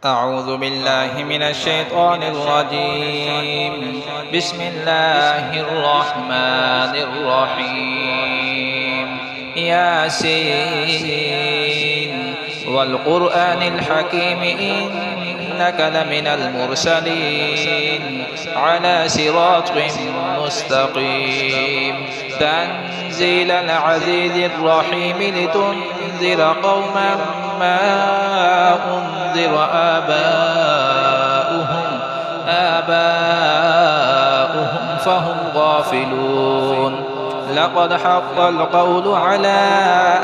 أعوذ بالله من الشيطان الرجيم. بسم الله الرحمن الرحيم. ياسين والقرآن الحكيم إنك لمن المرسلين على صراط مستقيم تنزيل العزيز الرحيم لتنذر قوما ما أنذر آباؤهم فهم غافلون. لقد حق القول على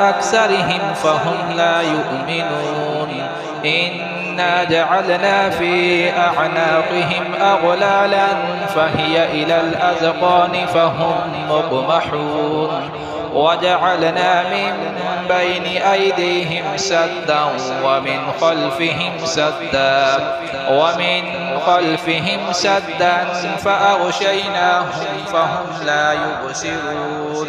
أكثرهم فهم لا يؤمنون. إنا جعلنا في أعناقهم أغلالا فهي إلى الأذقان فهم مقمحون. وجعلنا من بين أيديهم سدا ومن خلفهم سدا فأغشيناهم فهم لا يبصرون.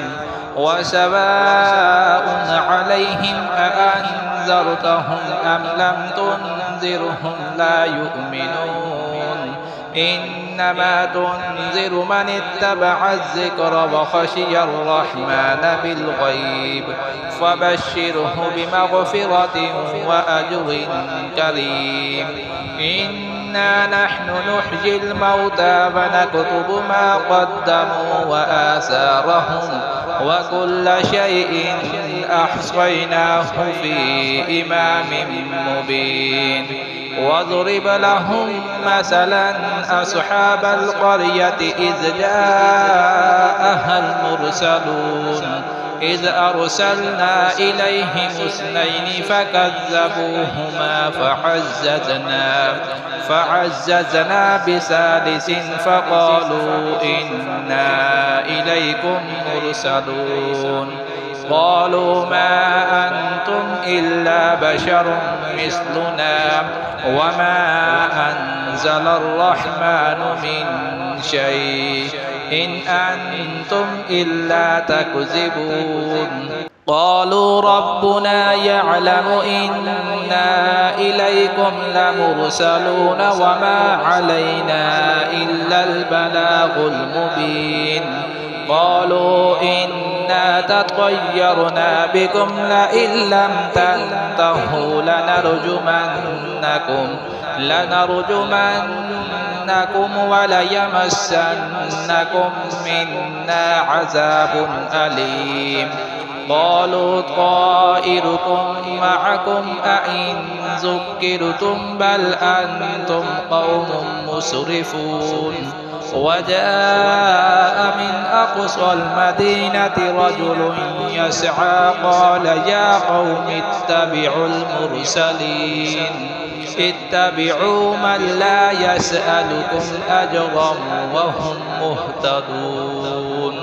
وسواء عليهم أأنذرتهم أم لم تنذرهم لا يؤمنون. إنما تنذر من اتبع الذكر وخشي الرحمن بالغيب فبشره بمغفرة وأجر كريم. إنا نحن نحيي الموتى ونكتب ما قدموا وآثارهم وكل شيء أحصيناه في إمام مبين. واضرب لهم مثلا أصحاب القرية إذ جاءها المرسلون إذ أرسلنا إليهم اثنين فكذبوهما فعززنا بثالث فقالوا إنا إليكم مرسلون. قالوا ما أنتم إلا بشر مثلنا وما أنزل الرحمن من شيء إن أنتم إلا تكذبون. قالوا ربنا يعلم إنا إليكم لمرسلون وما علينا إلا البلاغ المبين. قالوا إنا تطيرنا بكم لئن لم تنتهوا لنرجمنكم وليمسنكم منا عذاب أليم. قالوا طائركم معكم أئن ذكرتم بل أنتم قوم مسرفون. وجاء من أقصى المدينة رجل يسعى قال يا قوم اتبعوا المرسلين اتبعوا من لا يسألكم أجرا وهم مهتدون.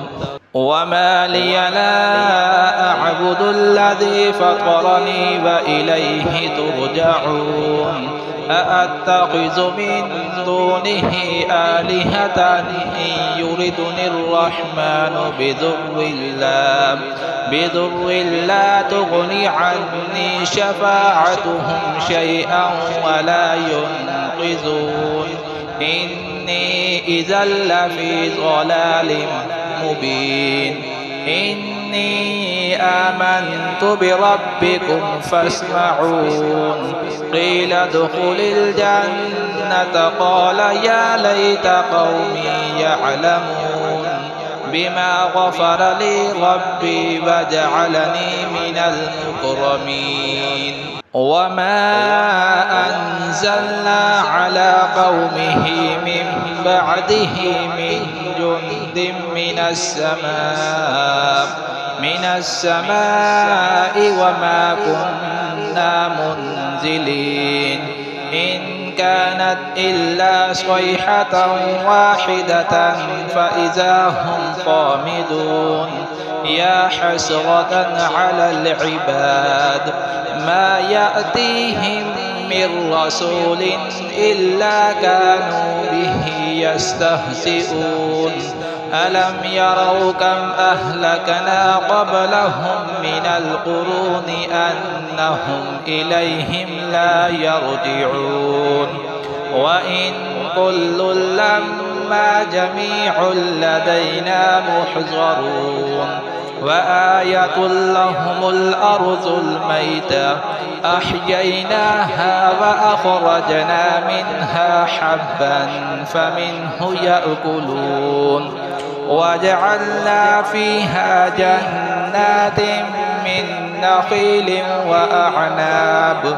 وما لي لا أعبد الذي فطرني وإليه ترجعون. أأتخذ من دونه آلهة إن يردني الرحمن بضر لا تغني عني شفاعتهم شيئا ولا ينقذون. إني إذا لفي ضلال مبين. إني آمنت بربكم فاسمعون. قيل ادخل الجنة قال يا ليت قومي يعلمون بما غفر لي ربي وجعلني من المكرمين. وما أنزلنا على قومه من بعده من جند من السماء وما كنا منزلين. إن كانت إلا صيحة واحدة فإذا هم خامدون. يا حسرة على العباد ما يأتيهم من رسول إلا كانوا به يستهزئون. ألم يروا كم أهلكنا قبلهم من القرون أنهم إليهم لا يرجعون. وإن كل لما جميع لدينا محضرون وآية لهم الأرض الميتة أحييناها وأخرجنا منها حبا فمنه يأكلون وجعلنا فيها جنات من نخيل وأعناب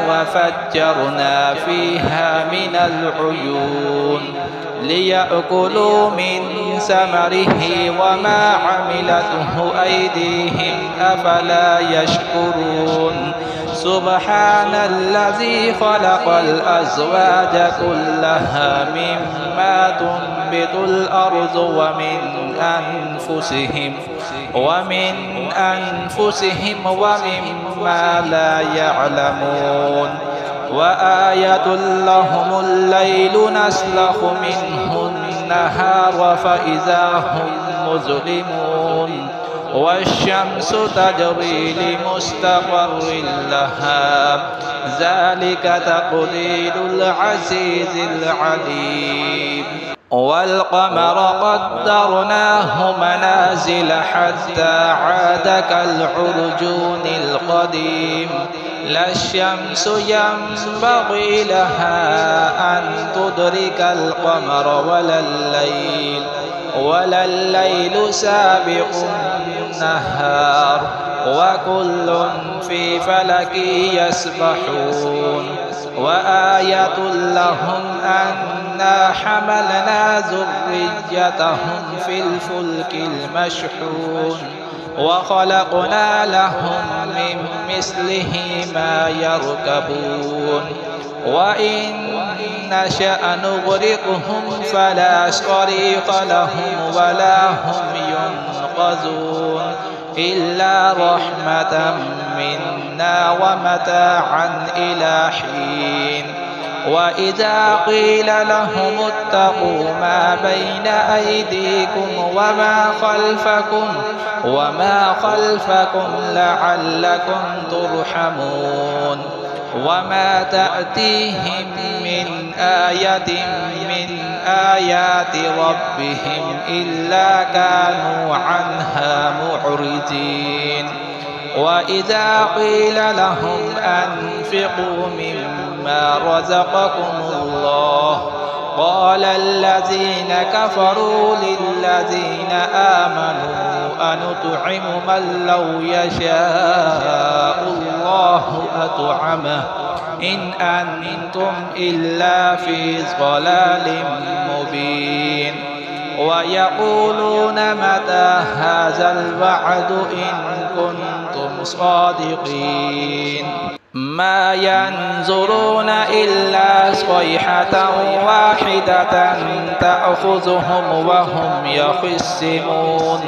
وفجرنا فيها من العيون ليأكلوا من ثمره وما عملته أيديهم أفلا يشكرون سبحان الذي خلق الأزواج كلها مما تنبت الأرض ومن أنفسهم ومما لا يعلمون وآية لهم الليل نسلخ منه النهار فإذا هم مظلمون والشمس تجري لمستقر لها ذلك تقدير العزيز العليم والقمر قدرناه منازل حتى عاد كالعرجون القديم لا الشمس ينبغي لها أن تدرك القمر ولا الليل سابق النهار وكل في فلك يسبحون وآية لهم أنا حملنا ذريتهم في الفلك المشحون وخلقنا لهم من مثله ما يركبون وإن نشأ نغرقهم فلا صريخ لهم ولا هم ينقذون إلا رحمة منا ومتاعا إلى حين وإذا قيل لهم اتقوا ما بين أيديكم وما خلفكم لعلكم ترحمون وما تأتيهم من آية من آيات ربهم إلا كانوا عنها معرضين وإذا قيل لهم أنفقوا مما رزقكم الله قال الذين كفروا للذين آمنوا أنطعم من لو يشاء الله أطعمه إن أنتم إلا في ضلال مبين ويقولون متى هذا الوعد إن كنتم صادقين ما ينظرون إلا صيحة واحدة تأخذهم وهم يخصمون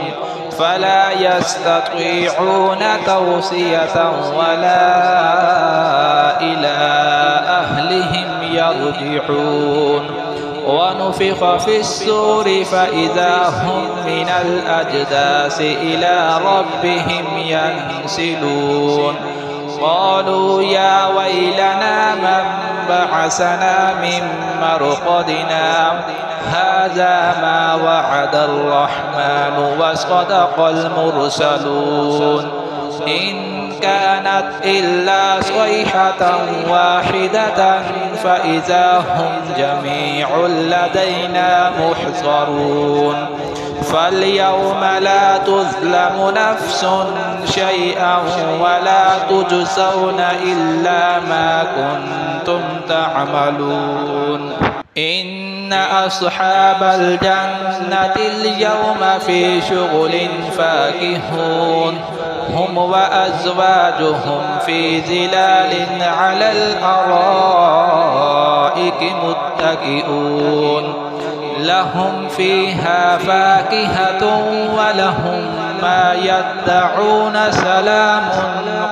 فلا يستطيعون توصية ولا إلى أهلهم يرجعون ونفخ في السور فإذا هم من الأجداث إلى ربهم ينسلون قالوا يا ويلنا من بعثنا من مرقدنا هذا ما وعد الرحمن وصدق المرسلون إن كانت إلا صيحة واحدة فإذا هم جميع لدينا محضرون فاليوم لا تظلم نفس شيئا ولا تجزون إلا ما كنتم تعملون إن أصحاب الجنة اليوم في شغل فاكهون هم وأزواجهم في ظلال على الأرائك متكئون لهم فيها فاكهة ولهم ما يدعون سلام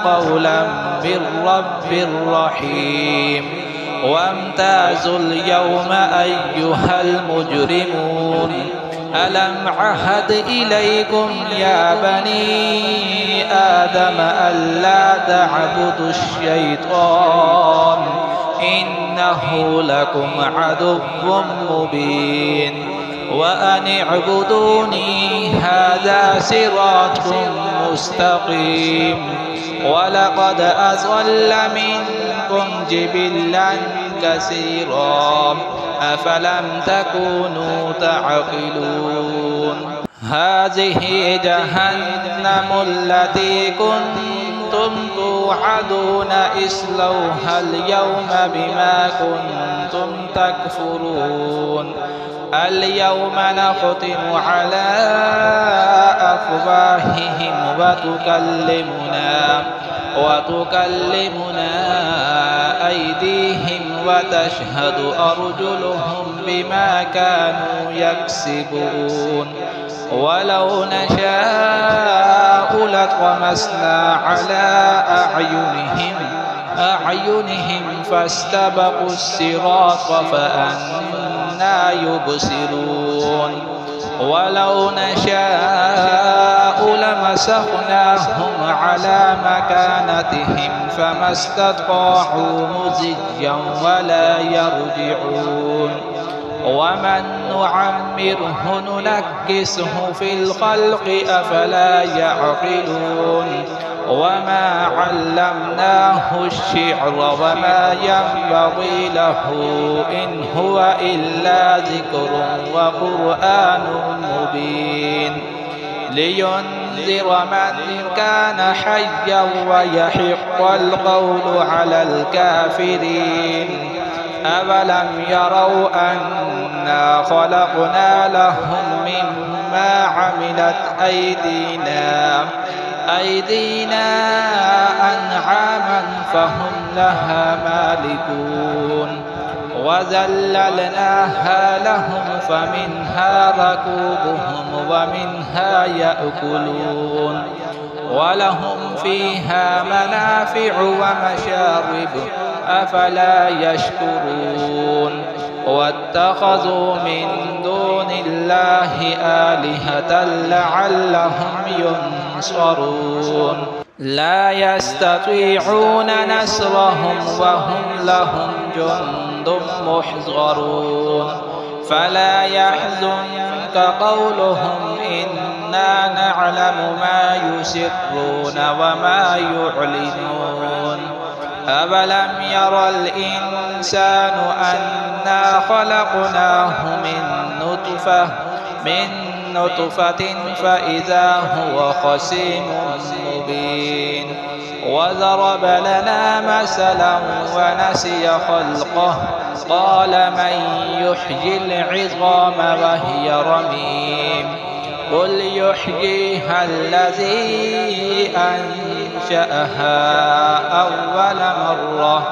قولا من رب رحيم وامتازوا اليوم أيها المجرمون ألم عهد إليكم يا بني آدم ألا تعبدوا الشيطان إنه لكم عدو مبين وأن اعبدوني هذا صراط مستقيم ولقد أضل منكم جبلا كثيرا أفلم تكونوا تعقلون هذه جهنم التي كنتم توعدون اصلوها اليوم بما كنتم تكفرون اليوم نختم على أفواههم وتكلمنا أيديهم وتشهد أرجلهم بما كانوا يكسبون ولو نشاء لطمسنا على أعينهم فاستبقوا الصراط فأنى يبصرون ولو نشاء لمسخناهم على مكانتهم فما استطاعوا مضيا ولا يرجعون ومن نعمره ننكسه في الخلق أفلا يعقلون وما علمناه الشعر وما ينبغي له إن هو إلا ذكر وقرآن مبين لينذر من كان حيا ويحق القول على الكافرين أولم يروا أنا خلقنا لهم مما عملت أيدينا أنعاما فهم لها مالكون وذللناها لهم فمنها ركوبهم ومنها يأكلون ولهم فيها منافع ومشارب أفلا يشكرون واتخذوا من دون الله آلهة لعلهم ينصرون لا يستطيعون نصرهم وهم لهم جند محضرون فلا يحزنك قولهم إنا نعلم ما يسرون وما يعلنون أولم ير الإنسان أنا خلقناه من نطفة فإذا هو خصيم مبين وضرب لنا مثلا ونسي خلقه قال من يحيي العظام وهي رميم قل يحييها الذي أنشأها أول مرة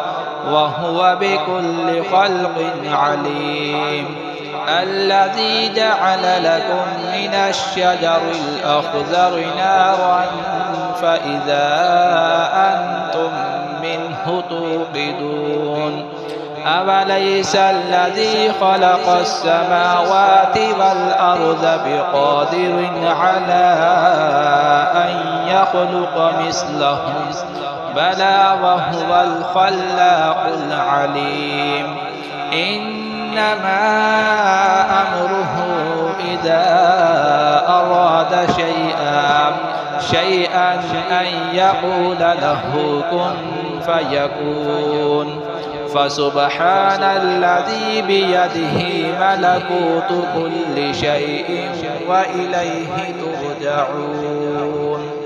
وهو بكل خلق عليم الذي جعل لكم من الشجر الأخضر نارا فإذا أنتم منه توقدون أوليس الذي خلق السماوات والأرض بقادر على أن يخلق مثلهم بلى وهو الخلاق العليم إنما أمره إذا أراد شيئا أن يقول له كن فيكون فسبحان الذي بيده ملكوت كل شيء وإليه ترجعون.